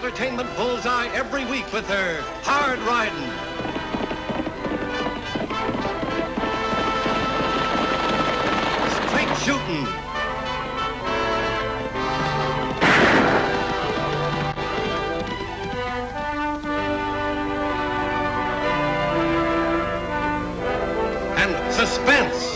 entertainment bullseye every week with her hard riding. Straight shooting. And suspense.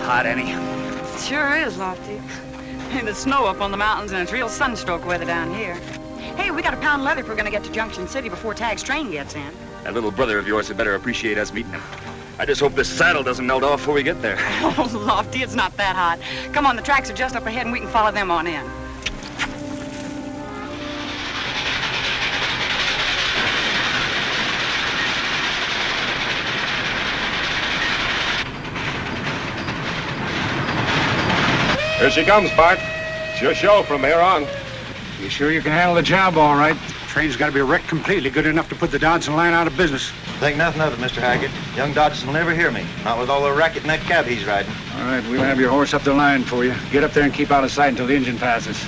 Hot, Annie. It sure is, Lofty. And the snow up on the mountains, and it's real sunstroke weather down here. Hey, we got a pound of leather if we're gonna get to Junction City before Tag's train gets in. That little brother of yours had better appreciate us meeting him. I just hope this saddle doesn't melt off before we get there. Oh, Lofty, it's not that hot. Come on, the tracks are just up ahead, and we can follow them on in. Here she comes, Bart. It's your show from here on. You sure you can handle the job all right? Train's got to be wrecked completely, good enough to put the Dodson line out of business. Think nothing of it, Mr. Haggard. Young Dodson will never hear me. Not with all the racket in that cab he's riding. All right, we'll have your horse up the line for you. Get up there and keep out of sight until the engine passes.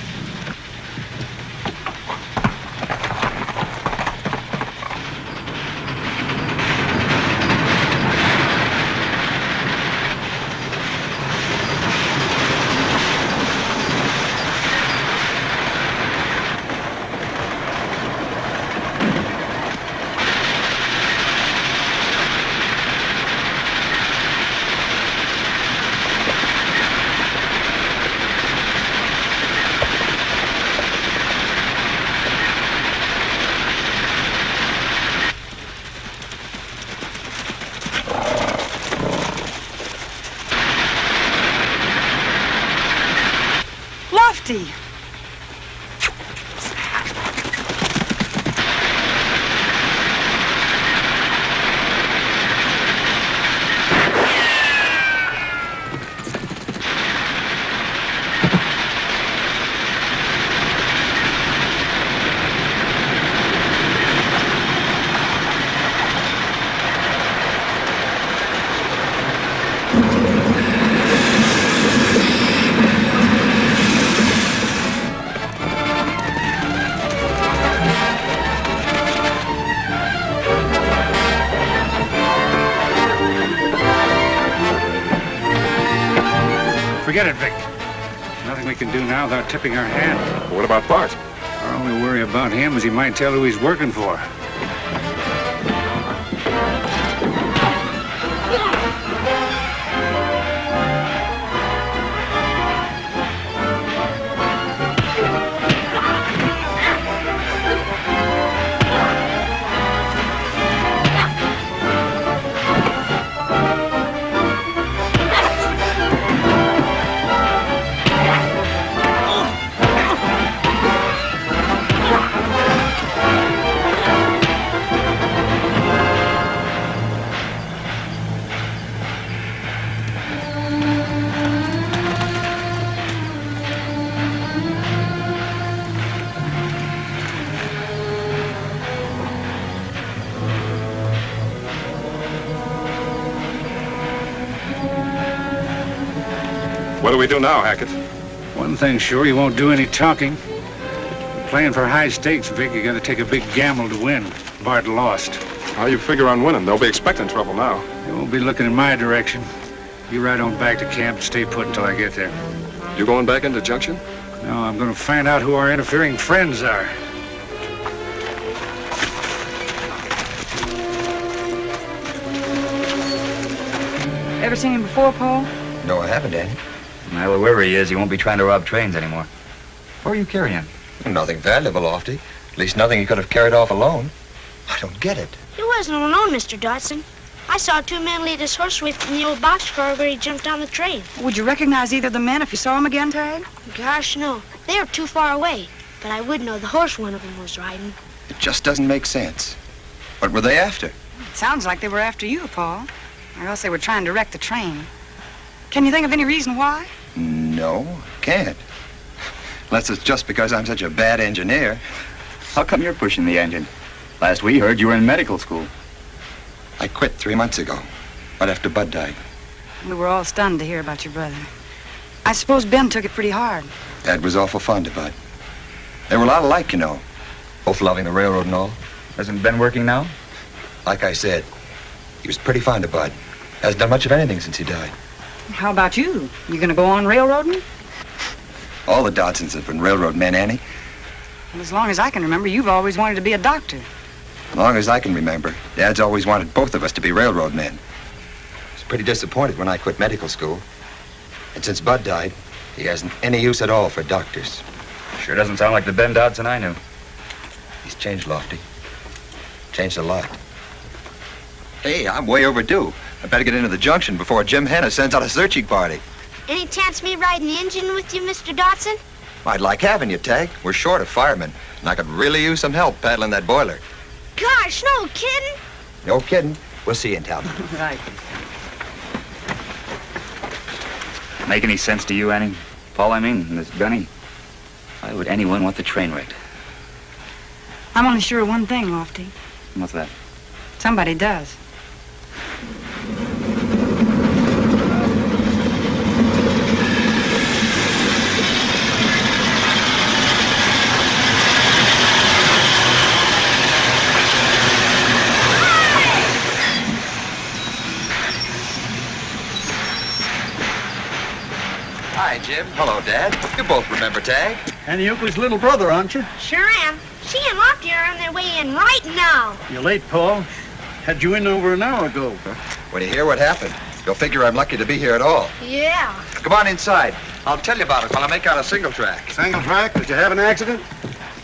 Lofty! Forget it, Vic. Nothing we can do now without tipping our hand. What about Bart? Our only worry about him is he might tell who he's working for. What do we do now, Hackett? One thing's sure, you won't do any talking. You're playing for high stakes, Vic. You gotta take a big gamble to win. Bart lost. How you figure on winning? They'll be expecting trouble now. They won't be looking in my direction. You ride on back to camp and stay put until I get there. You going back into Junction? No, I'm gonna find out who our interfering friends are. Ever seen him before, Paul? No, I haven't, Danny. Well, whoever he is, he won't be trying to rob trains anymore. What are you carrying? Nothing valuable, Lofty. At least nothing he could have carried off alone. I don't get it. He wasn't alone, Mr. Dodson. I saw two men lead his horse away from the old boxcar where he jumped on the train. Would you recognize either of the men if you saw them again, Tag? Gosh, no. They were too far away. But I would know the horse one of them was riding. It just doesn't make sense. What were they after? It sounds like they were after you, Paul. Or else they were trying to wreck the train. Can you think of any reason why? No, can't. Unless it's just because I'm such a bad engineer. How come you're pushing the engine? Last we heard, you were in medical school. I quit 3 months ago, right after Bud died. We were all stunned to hear about your brother. I suppose Ben took it pretty hard. Dad was awful fond of Bud. They were a lot alike, you know. Both loving the railroad and all. Hasn't Ben working now? Like I said, he was pretty fond of Bud. Hasn't done much of anything since he died. How about you? You gonna go on railroading? All the Dodsons have been railroad men, Annie. Well, as long as I can remember, you've always wanted to be a doctor. As long as I can remember, Dad's always wanted both of us to be railroad men. I was pretty disappointed when I quit medical school. And since Bud died, he hasn't any use at all for doctors. Sure doesn't sound like the Ben Dodson I knew. He's changed, Lofty. Changed a lot. Hey, I'm way overdue. I better get into the junction before Jim Hanna sends out a searching party. Any chance me riding the engine with you, Mr. Dodson? I'd like having you, Tag. We're short of firemen, and I could really use some help paddling that boiler. Gosh, no kidding. No kidding. We'll see you in town. Right. Make any sense to you, Annie? Paul, I mean, this Gunny. Why would anyone want the train wrecked? I'm only sure of one thing, Lofty. What's that? Somebody does. Hi, Jim. Hello, Dad. You both remember Tag? Annie Oakley's little brother, aren't you? Sure am. She and Lofty are on their way in right now. You're late, Paul. Had you in over an hour ago. When you hear what happened, you'll figure I'm lucky to be here at all. Yeah. Come on inside. I'll tell you about it while I make out a single track. Single track? Did you have an accident?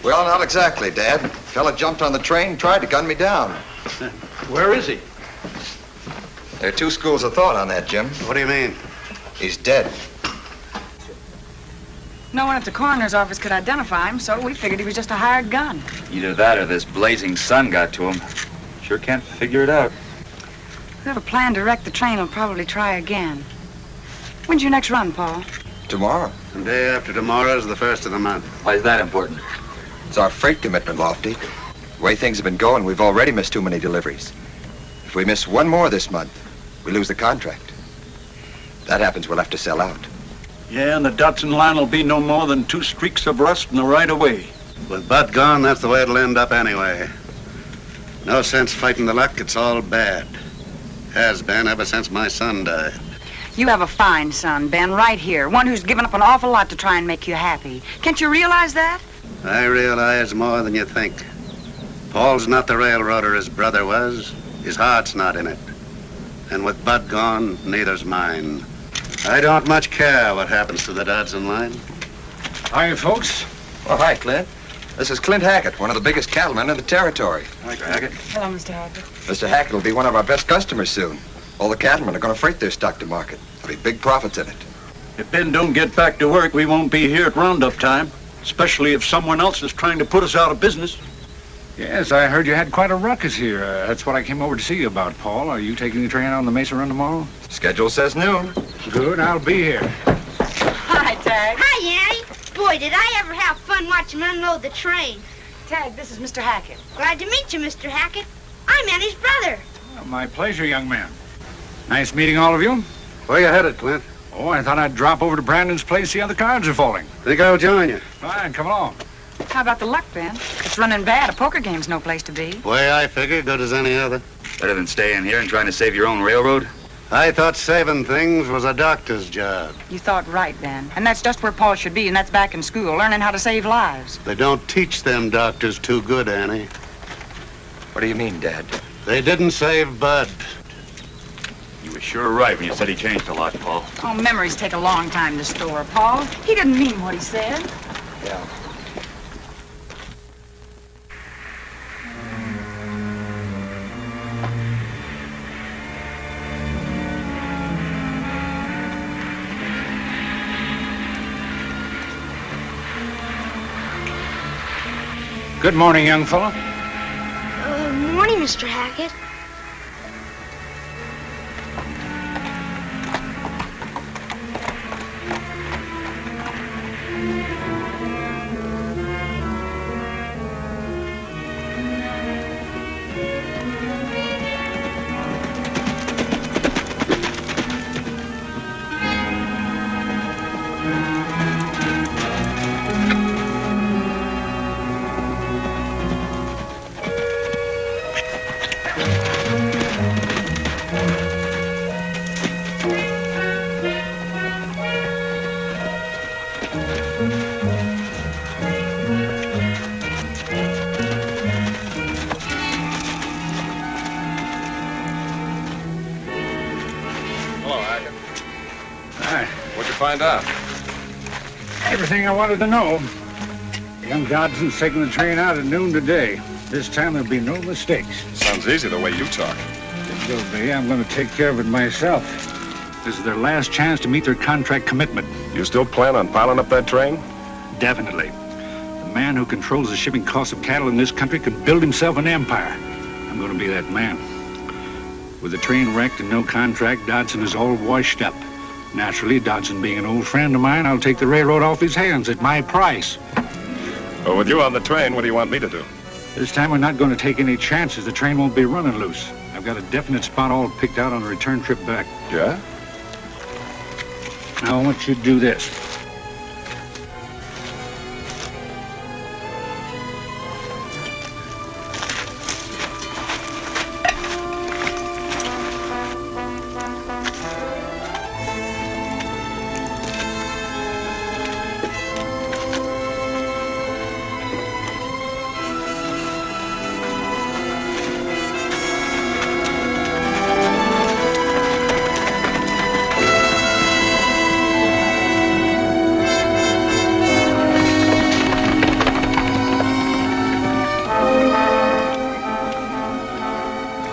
Well, not exactly, Dad. Fella jumped on the train and tried to gun me down. Where is he? There are two schools of thought on that, Jim. What do you mean? He's dead. No one at the coroner's office could identify him, so we figured he was just a hired gun. Either that or this blazing sun got to him. Sure can't figure it out. Whoever planned to wreck the train will probably try again. When's your next run, Paul? Tomorrow. The day after tomorrow is the first of the month. Why is that important? It's our freight commitment, Lofty. The way things have been going, we've already missed too many deliveries. If we miss one more this month, we lose the contract. If that happens, we'll have to sell out. Yeah, and the Dodson line will be no more than 2 streaks of rust in the right of way. With Bud gone, that's the way it'll end up anyway. No sense fighting the luck, it's all bad. Has been ever since my son died. You have a fine son, Ben, right here. One who's given up an awful lot to try and make you happy. Can't you realize that? I realize more than you think. Paul's not the railroader his brother was. His heart's not in it. And with Bud gone, neither's mine. I don't much care what happens to the Dodson line. Hi, folks. Oh, hi, Clint. This is Clint Hackett, one of the biggest cattlemen in the territory. Hi, Hackett. Hello, Mr. Hackett. Mr. Hackett will be one of our best customers soon. All the cattlemen are going to freight their stock to market. There'll be big profits in it. If Ben don't get back to work, we won't be here at roundup time. Especially if someone else is trying to put us out of business. Yes, I heard you had quite a ruckus here. That's what I came over to see you about, Paul. Are you taking the train on the Mesa run tomorrow? Schedule says noon. Good, I'll be here. Hi, Tag. Hi, Annie. Boy, did I ever have fun watching him unload the train. Tag, this is Mr. Hackett. Glad to meet you, Mr. Hackett. I'm Annie's brother. Well, my pleasure, young man. Nice meeting all of you. Where you headed, Clint? Oh, I thought I'd drop over to Brandon's place, see how the cards are falling. Think I'll join you. Fine, come along. How about the luck, Ben? It's running bad. A poker game's no place to be. Way I figure, good as any other. Better than staying here and trying to save your own railroad? I thought saving things was a doctor's job. You thought right, Ben. And that's just where Paul should be, and that's back in school, learning how to save lives. They don't teach them doctors too good, Annie. What do you mean, Dad? They didn't save Bud. You were sure right when you said he changed a lot, Paul. Oh, memories take a long time to store, Paul. He didn't mean what he said. Yeah. Good morning, young fella. Morning, Mr. Hackett. find out? Everything I wanted to know. Young Dodson's taking the train out at noon today. This time there'll be no mistakes. Sounds easy the way you talk. It will be. I'm going to take care of it myself. This is their last chance to meet their contract commitment. You still plan on piling up that train? Definitely. The man who controls the shipping costs of cattle in this country can build himself an empire. I'm going to be that man. With the train wrecked and no contract, Dodson is all washed up. Naturally, Dodson being an old friend of mine, I'll take the railroad off his hands at my price. Well, with you on the train, what do you want me to do? This time we're not going to take any chances. The train won't be running loose. I've got a definite spot all picked out on the return trip back. Yeah? Now I want you to do this.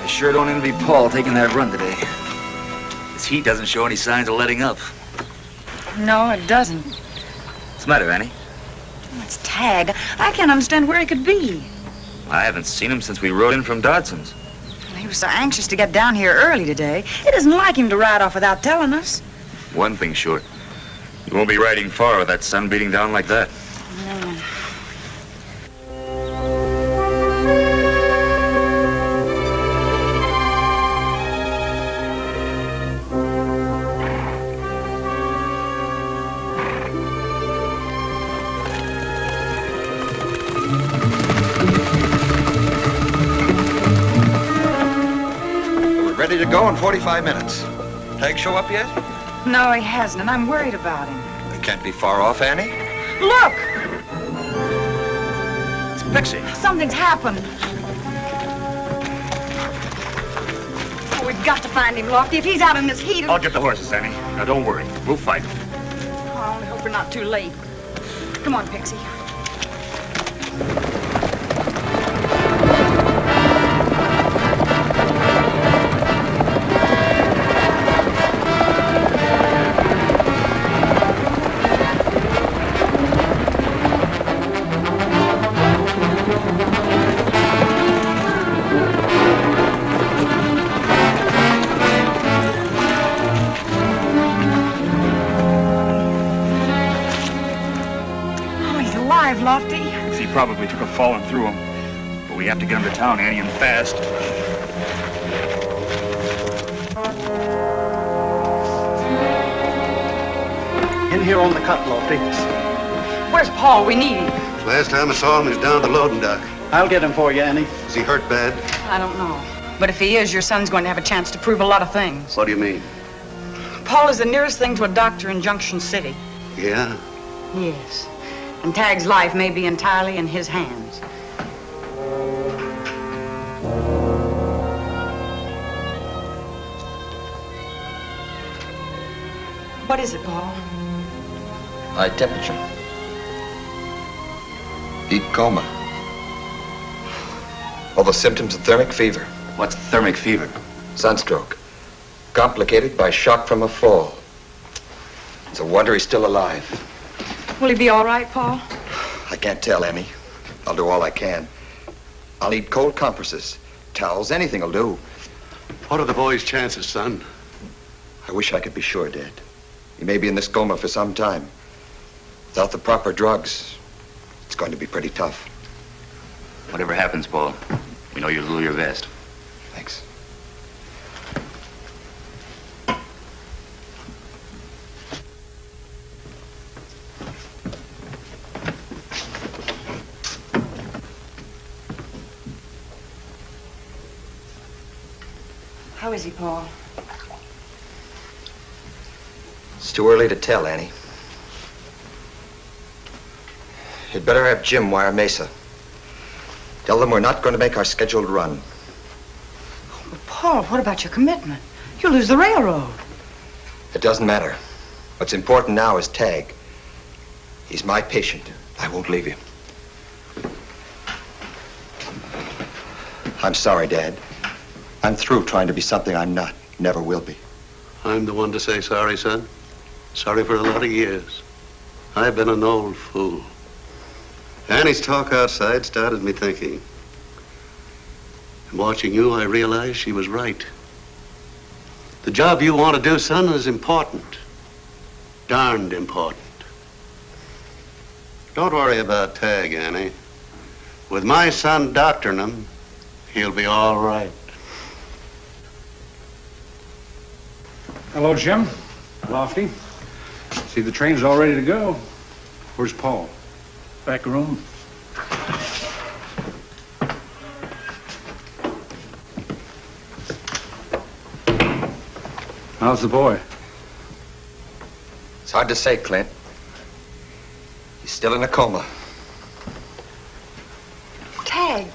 Sure don't envy Paul taking that run today. His heat doesn't show any signs of letting up. No, it doesn't. What's the matter, Annie? It's Tag. I can't understand where he could be. I haven't seen him since we rode in from Dodson's. He was so anxious to get down here early today. It isn't like him to ride off without telling us. One thing sure. You won't be riding far with that sun beating down like that. No. Ready to go in 45 minutes. Tag show up yet? No, he hasn't, and I'm worried about him. We can't be far off, Annie. Look! It's Pixie. Something's happened. Oh, we've got to find him, Lofty. If he's out in this heat... I'll get the horses, Annie. Now, don't worry. We'll fight. Oh, I only hope we're not too late. Come on, Pixie. Lofty? He probably took a fall and threw him. But we have to get him to town, Annie, and fast. In here on the cut, Lofty. Where's Paul? We need him. Last time I saw him, he was down at the loading dock. I'll get him for you, Annie. Is he hurt bad? I don't know. But if he is, your son's going to have a chance to prove a lot of things. What do you mean? Paul is the nearest thing to a doctor in Junction City. Yeah? Yes. And Tag's life may be entirely in his hands. What is it, Paul? High temperature. Deep coma. All the symptoms of thermic fever. What's thermic fever? Sunstroke. Complicated by shock from a fall. It's a wonder he's still alive. Will he be all right, Paul? I can't tell, Emmy. I'll do all I can. I'll need cold compresses, towels, anything will do. What are the boy's chances, son? I wish I could be sure, Dad. He may be in this coma for some time. Without the proper drugs, it's going to be pretty tough. Whatever happens, Paul, we know you'll do your best. Thanks. How is he, Paul? It's too early to tell, Annie. You'd better have Jim wire Mesa. Tell them we're not going to make our scheduled run. But Paul, what about your commitment? You'll lose the railroad. It doesn't matter. What's important now is Tag. He's my patient. I won't leave him. I'm sorry, Dad. I'm through trying to be something I'm not. Never will be. I'm the one to say sorry, son. Sorry for a lot of years. I've been an old fool. Annie's talk outside started me thinking. And watching you, I realized she was right. The job you want to do, son, is important. Darned important. Don't worry about Tag, Annie. With my son doctoring him, he'll be all right. Hello, Jim. Lofty. See, the train's all ready to go. Where's Paul? Back room. How's the boy? It's hard to say, Clint. He's still in a coma. Tag.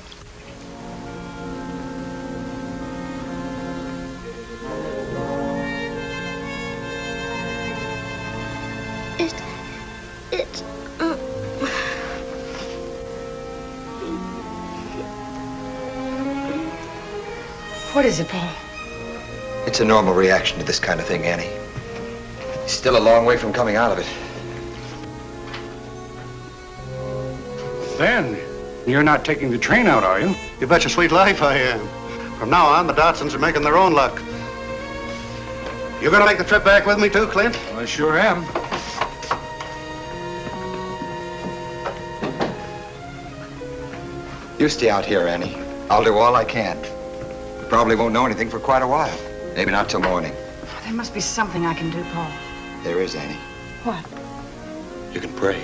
What is it, Paul? It's a normal reaction to this kind of thing, Annie. He's still a long way from coming out of it. Ben, you're not taking the train out, are you? You bet your sweet life I am. From now on, the Dotsons are making their own luck. You gonna make the trip back with me too, Clint? I sure am. You stay out here, Annie. I'll do all I can. You probably won't know anything for quite a while. Maybe not till morning. There must be something I can do, Paul. There is, Annie. What? You can pray.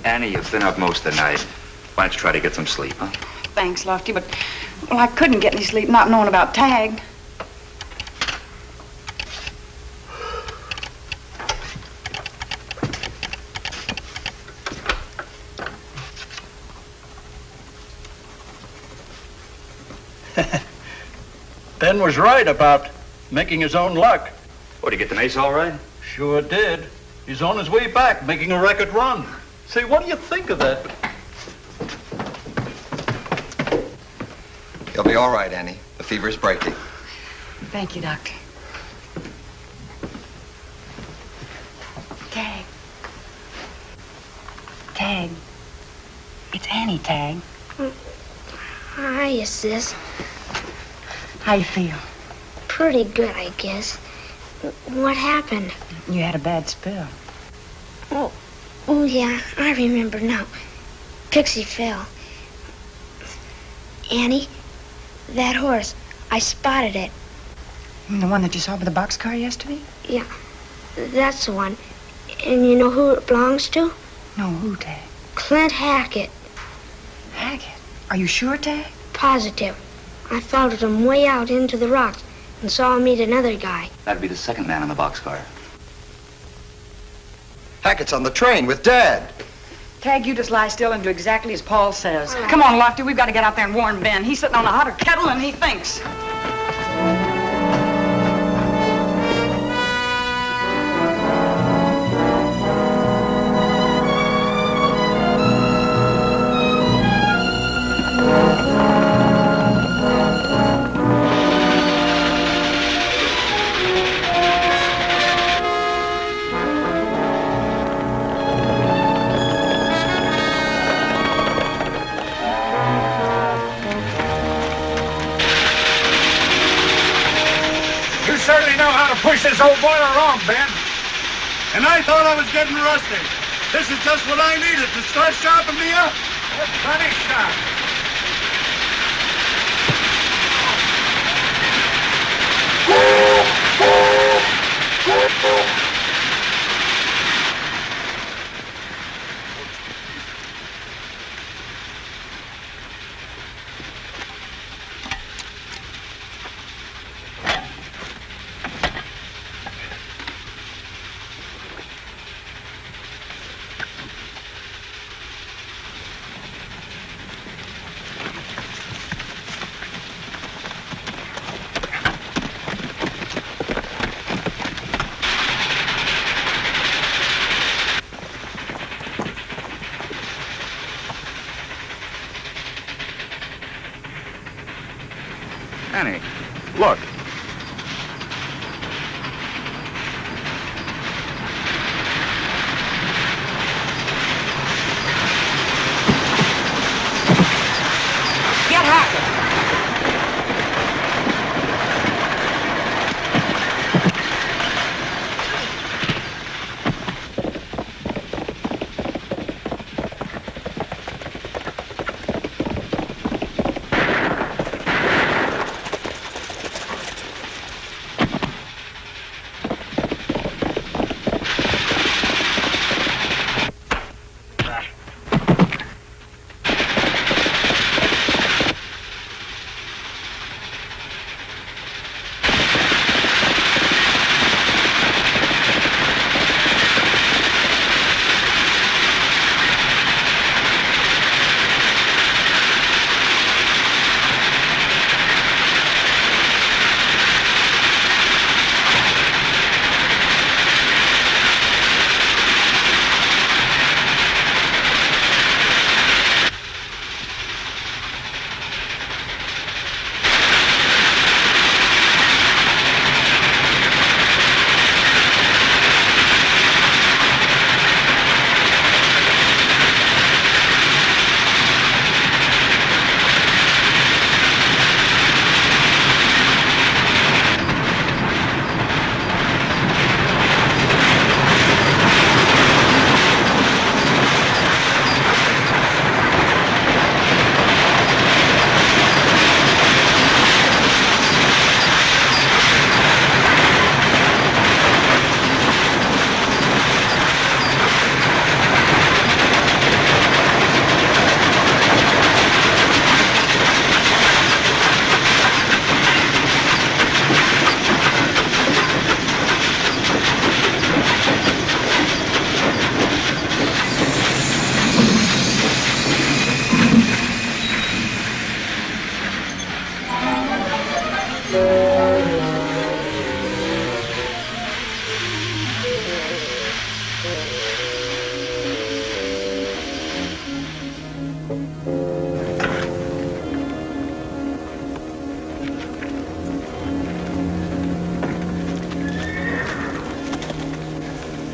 Annie, you've been up most of the night. Why don't you try to get some sleep, huh? Thanks, Lofty, but well, I couldn't get any sleep not knowing about Tag. Ben was right about making his own luck. What, did you get the mace all right? Sure did. He's on his way back, making a record run. Say, what do you think of that? He'll be all right, Annie. The fever's breaking. Thank you, Doctor. Tag. Tag. It's Annie, Tag. Hi, sis. How you feel? Pretty good, I guess. What happened? You had a bad spill. Oh, yeah, I remember now. Pixie fell. Annie, that horse, I spotted it. You mean the one that you saw by the boxcar yesterday? Yeah, that's the one. And you know who it belongs to? No, who, Tag? Clint Hackett. Hackett? Are you sure, Tag? Positive. I followed him way out into the rocks and saw him meet another guy. That'd be the second man on the boxcar. Hackett's on the train with Dad. Tag, you just lie still and do exactly as Paul says. Come on, Lofty, we've got to get out there and warn Ben. He's sitting on a hotter kettle than he thinks. Push this old boiler wrong, Ben. And I thought I was getting rusty. This is just what I needed to start sharpening me up. Plenty sharp. Annie, Look. Get Hackett.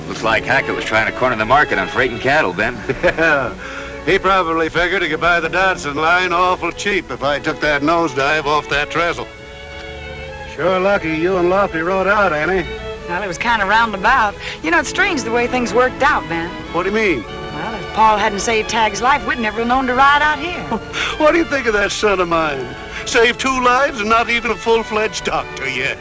Looks like Hackett was trying to corner the market on freight and cattle, Ben. Yeah. He probably figured he could buy the Dodson line awful cheap if I took that nosedive off that trestle. Sure lucky you and Lofty rode out, Annie. Well, it was kind of roundabout. You know, it's strange the way things worked out, Ben. What do you mean? Well, if Paul hadn't saved Tag's life, we'd never have known to ride out here. What do you think of that son of mine? Saved 2 lives and not even a full-fledged doctor yet.